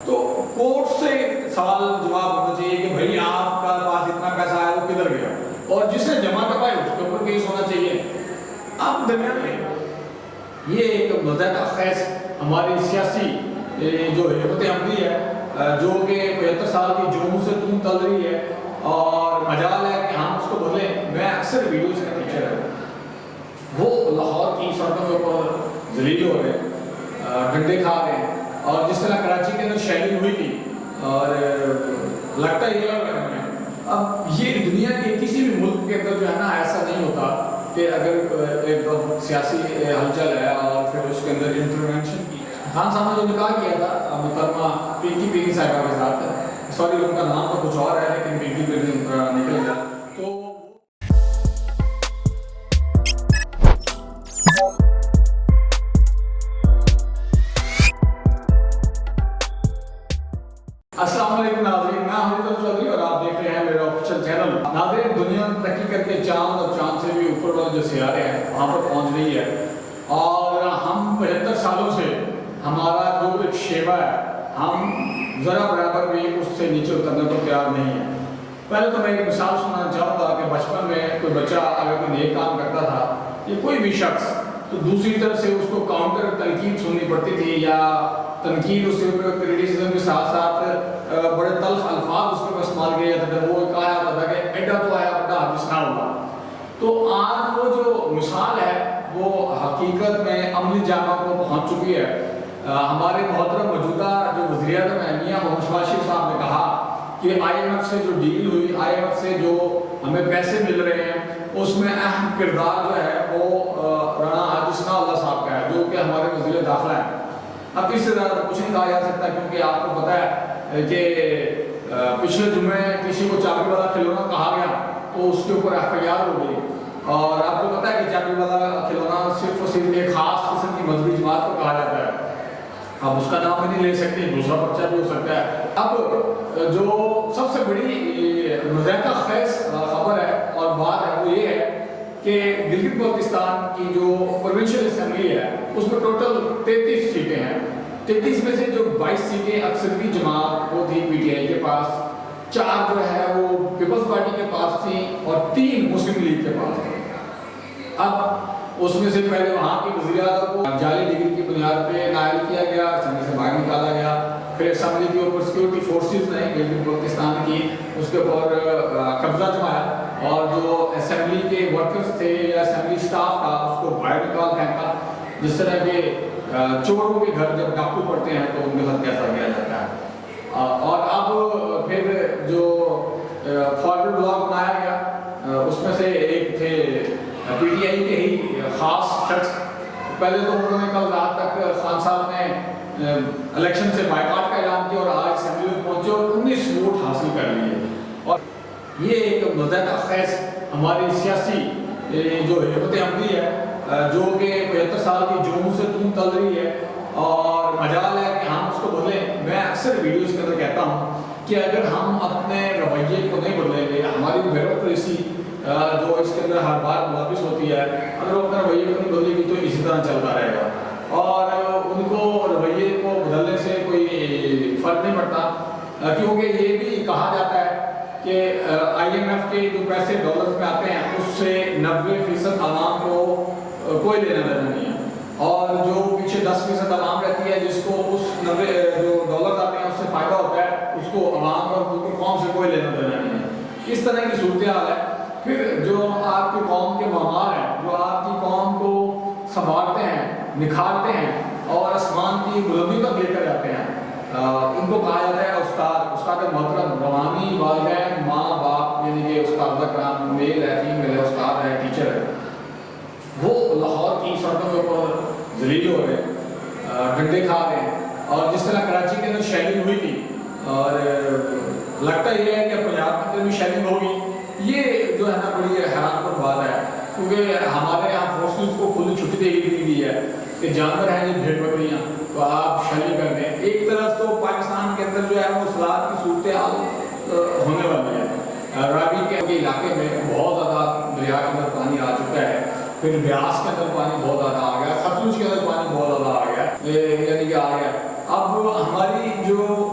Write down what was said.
تو کورٹ سے سوال جواب ہونا چاہیے کہ بھائی آپ کا پاس اتنا پیسہ ہے وہ کدھر گیا، اور جس نے جمع کروایا اس کے اوپر کیس ہونا چاہیے۔ اب درمیان میں یہ ایک مضحکہ خیز ہماری سیاسی جو حکمت عملی ہے جو کہ 75 سال کی جون سے تون تل رہی ہے، اور مجال ہے کہ ہم اس کو بدلیں۔ میں اکثر ویڈیوز کا ٹیچر ہے، وہ لاہور کی سڑکوں کے اوپر ذلیل ہو رہے ہیں، ڈنڈے کھا رہے ہیں، اور جس طرح کراچی کے اندر شیلنگ ہوئی تھی، اور لگتا یہ اب یہ دنیا کے کسی بھی ملک کے اندر جو ہے نا ایسا نہیں ہوتا کہ اگر ایک سیاسی ہلچل ہے اور پھر اس کے اندر انٹرونشن کی۔ خان صاحب نے جو نکاح کیا تھا محترمہ پنکی صاحبہ کے ساتھ، سوری ان کا نام تو کچھ اور ہے لیکن پنکی نکل گیا، تو السلام علیکم ناظرین، میں حمید چودھری اور آپ دیکھ رہے ہیں میرا آفیشیل چینل۔ ناظرین، دنیا ترقی کر کے چاند اور چاند سے بھی اوپر والے جو سیارے ہیں وہاں پر پہنچ رہی ہے، اور ہم 75 سالوں سے ہمارا جو ایک شیوا ہے ہم ذرا برابر بھی اس سے نیچے اترنے کو تیار نہیں ہیں۔ پہلے تو میں ایک مثال سنانا چاہوں گا کہ بچپن میں کوئی بچہ اگر کوئی نیک کام کرتا تھا یا کوئی بھی شخص، تو دوسری طرف سے اس کو کاؤنٹر تنقید سننی پڑتی تھی، یا تنقید اس کے اوپر کریٹیسزم کے ساتھ ساتھ بڑے تلخ الفاظ اس کے اوپر استعمال کیے جاتے تھے۔ وہ کہا جاتا تھا کہ ایڈا تو آیا بڑا حدیث نہ ہوا۔ تو آج وہ جو مثال ہے وہ حقیقت میں عملی جامعہ کو پہنچ چکی ہے۔ ہمارے محترم موجودہ جو وزیر اعظم ہیں میاں محمد شہباز شریف صاحب نے کہا کہ آئی ایم ایف سے جو ڈیل ہوئی، آئی ایم ایف سے جو ہمیں پیسے مل رہے ہیں، اس میں اہم کردار جو ہے وہ رانا حاجی ثناء اللہ صاحب کا ہے، جو کہ ہمارے وزیر داخلہ ہیں۔ اب اس سے زیادہ کچھ نہیں کہا جا سکتا، کیونکہ آپ کو پتہ ہے کہ پچھلے جمعے کسی کو چابی والا کھلونا کہا گیا تو اس کے اوپر ایف آئی آر ہو گئی، اور آپ کو پتہ ہے کہ چابی والا کھلونا صرف اور صرف ایک خاص قسم کی مذہبی جماعت کو کہا جاتا ہے۔ اب اس کا نام بھی نہیں لے سکتے، دوسرا پرچہ بھی ہو سکتا ہے۔ اب جو سب سے بڑی مضحکہ خیز خبر ہے اور بات ہے وہ یہ ہے کہ گلگت بلتستان کی جو پروونشل اسمبلی ہے اس میں ٹوٹل 33 سیٹیں ہیں۔ 33 میں سے جو 22 سیٹیں اکثریتی جماعت وہ تھی پی ٹی آئی کے پاس، 4 جو ہے وہ پیپلز پارٹی کے پاس تھی، اور 3 مسلم لیگ کے پاس تھی۔ اب اس میں سے پہلے وہاں کے وزیر اعظم کو جعلی ڈگری کی بنیاد پہ نائل کیا گیا، اسمبلی سے باہر نکالا گیا، پھر اسمبلی کے اوپر سیکورٹی فورسز نے گلگت بلتستان کی اس کے اوپر قبضہ جمایا، اور جو اسمبلی کے ورکرز تھے یا اسمبلی اسٹاف تھا اس کو باہر نکال پھینکا، جس طرح کے چوروں کے گھر جب ڈاکو پڑتے ہیں تو ان کے ساتھ کیسا کیا جاتا ہے۔ اور اب پھر جو فارورڈ بلاک بنایا گیا اس میں سے ایک تھے پی ٹی آئی کے ہی خاص شخص۔ پہلے تو انہوں نے کل رات تک خان صاحب نے الیکشن سے بائیکاٹ کا اعلان کیا، اور آج اسمبلی میں پہنچے اور 19 ووٹ حاصل کر لیے، اور یہ ایک مضحکہ خیز ہماری سیاسی جو حکمت عملی ہے جو کہ 75 سال کی جون سے تون تل رہی ہے، اور مجال ہے کہ ہم اس کو بدلیں۔ میں اکثر ویڈیوز کے اندر کہتا ہوں کہ اگر ہم اپنے رویے کو نہیں بدلیں گے، ہماری بیوروکریسی جو اس کے اندر ہر بار واپس ہوتی ہے، اگر وہ اپنے رویے کو نہیں بدلے گی تو اسی طرح چلتا رہے گا، اور ان کو رویے کو بدلنے سے کوئی فرق نہیں پڑتا، کیونکہ یہ بھی کہا جاتا ہے کہ آئی ایم ایف کے جو پیسے ڈالرز میں آتے ہیں اس سے 90% عوام کو کوئی لینا دینا نہیں ہے، اور جو پیچھے 10% عوام رہتی ہے جس کو اس 90 جو ڈالرز آتے ہیں اس سے فائدہ ہوتا ہے، اس کو عوام اور قوم سے کوئی لینا دینا نہیں ہے۔ اس طرح کی صورتحال ہے۔ پھر جو آپ کی قوم کے معمار ہیں، جو آپ کی قوم کو سنوارتے ہیں، نکھارتے ہیں اور آسمان کی بلندی تک لے کر جاتے ہیں، ان کو کہا جاتا ہے استاد محترم، روحانی والدین، ماں باپ، یعنی کہ استاد کرام، میل ہے، فیمیل ہے، استاد ہے، ٹیچر ہے، وہ لاہور کی سڑکوں کے اوپر ذلیل ہو رہے ہیں، ڈنڈے کھا رہے ہیں، اور جس طرح کراچی کے اندر شیلنگ ہوئی تھی، اور لگتا یہ ہے کہ پنجاب کے اندر بھی شیلنگ ہوگی۔ یہ جو ہے نا بڑی حیران کن بات ہے، کیونکہ ہمارے یہاں فورسز کو کھلی چھٹی دے دی ہے کہ جانور ہیں یہ بھیڑ بکریاں، تو آپ شیلنگ کر دیں۔ ایک طرف تو پاکستان کے اندر جو ہے وہ سلاد کی صورتحال ہونے والی ہے، راوی کے علاقے میں بہت زیادہ دریا کے اندر پانی آ چکا ہے، پھر بیاس کے اندر پانی بہت زیادہ آ گیا، ستلج کے اندر پانی بہت زیادہ آ گیا، یعنی کہ آ گیا۔ اب ہماری جو